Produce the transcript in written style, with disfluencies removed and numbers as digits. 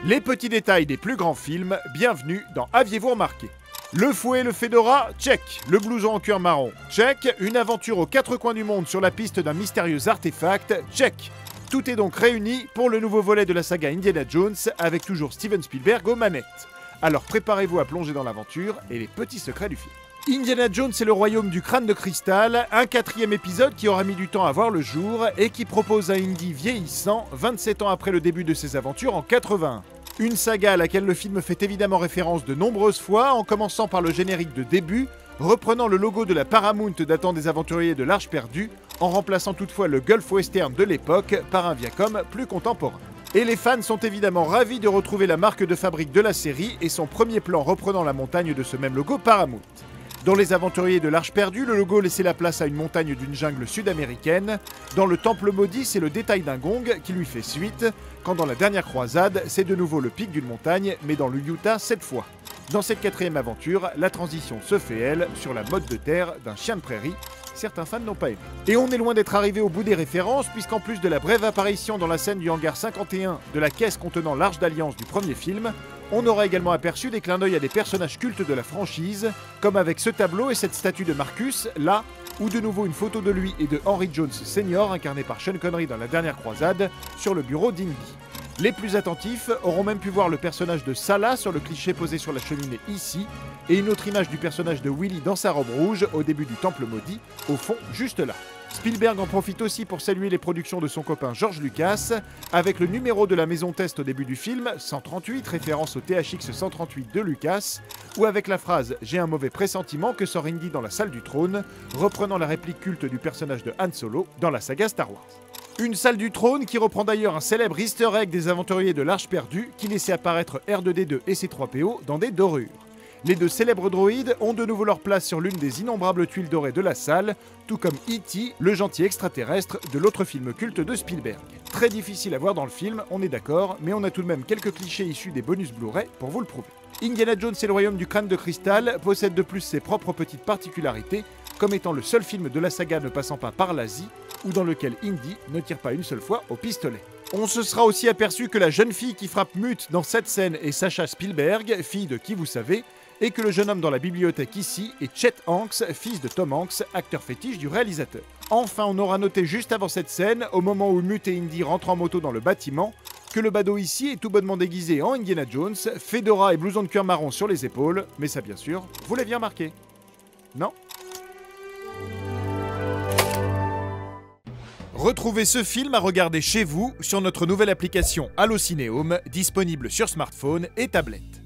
Les petits détails des plus grands films, bienvenue dans Aviez-vous remarqué? Le fouet et le fedora, check. Le blouson en cuir marron, check. Une aventure aux quatre coins du monde sur la piste d'un mystérieux artefact, check. Tout est donc réuni pour le nouveau volet de la saga Indiana Jones, avec toujours Steven Spielberg aux manettes. Alors préparez-vous à plonger dans l'aventure et les petits secrets du film. Indiana Jones et le royaume du crâne de cristal, un quatrième épisode qui aura mis du temps à voir le jour et qui propose un Indy vieillissant 27 ans après le début de ses aventures en 81. Une saga à laquelle le film fait évidemment référence de nombreuses fois, en commençant par le générique de début, reprenant le logo de la Paramount datant des aventuriers de l'Arche perdue, en remplaçant toutefois le Gulf Western de l'époque par un Viacom plus contemporain. Et les fans sont évidemment ravis de retrouver la marque de fabrique de la série et son premier plan reprenant la montagne de ce même logo Paramount. Dans Les Aventuriers de l'Arche perdue, le logo laissait la place à une montagne d'une jungle sud-américaine. Dans Le Temple maudit, c'est le détail d'un gong qui lui fait suite, quand dans La Dernière Croisade, c'est de nouveau le pic d'une montagne, mais dans le Utah cette fois. Dans cette quatrième aventure, la transition se fait, elle, sur la mode de terre d'un chien de prairie. Certains fans n'ont pas aimé. Et on est loin d'être arrivé au bout des références, puisqu'en plus de la brève apparition dans la scène du hangar 51 de la caisse contenant l'Arche d'Alliance du premier film, on aura également aperçu des clins d'œil à des personnages cultes de la franchise, comme avec ce tableau et cette statue de Marcus, là, ou de nouveau une photo de lui et de Henry Jones Sr., incarné par Sean Connery dans La Dernière Croisade, sur le bureau d'Indy. Les plus attentifs auront même pu voir le personnage de Salah sur le cliché posé sur la cheminée ici, et une autre image du personnage de Willy dans sa robe rouge au début du Temple maudit, au fond juste là. Spielberg en profite aussi pour saluer les productions de son copain George Lucas, avec le numéro de la maison test au début du film, 138, référence au THX 138 de Lucas, ou avec la phrase « J'ai un mauvais pressentiment » que sort Indy dans la salle du trône, reprenant la réplique culte du personnage de Han Solo dans la saga Star Wars. Une salle du trône qui reprend d'ailleurs un célèbre easter egg des aventuriers de l'Arche perdue qui laissait apparaître R2D2 et C3PO dans des dorures. Les deux célèbres droïdes ont de nouveau leur place sur l'une des innombrables tuiles dorées de la salle, tout comme E.T., le gentil extraterrestre de l'autre film culte de Spielberg. Très difficile à voir dans le film, on est d'accord, mais on a tout de même quelques clichés issus des bonus Blu-ray pour vous le prouver. Indiana Jones et le royaume du crâne de cristal possède de plus ses propres petites particularités, comme étant le seul film de la saga ne passant pas par l'Asie, ou dans lequel Indy ne tire pas une seule fois au pistolet. On se sera aussi aperçu que la jeune fille qui frappe mute dans cette scène est Sasha Spielberg, fille de qui vous savez, et que le jeune homme dans la bibliothèque ici est Chet Hanks, fils de Tom Hanks, acteur fétiche du réalisateur. Enfin, on aura noté juste avant cette scène, au moment où Mute et Indy rentrent en moto dans le bâtiment, que le badaud ici est tout bonnement déguisé en Indiana Jones, fedora et blouson de cuir marron sur les épaules, mais ça bien sûr, vous l'aviez remarqué. Non ? Retrouvez ce film à regarder chez vous sur notre nouvelle application Allocinéum, disponible sur smartphone et tablette.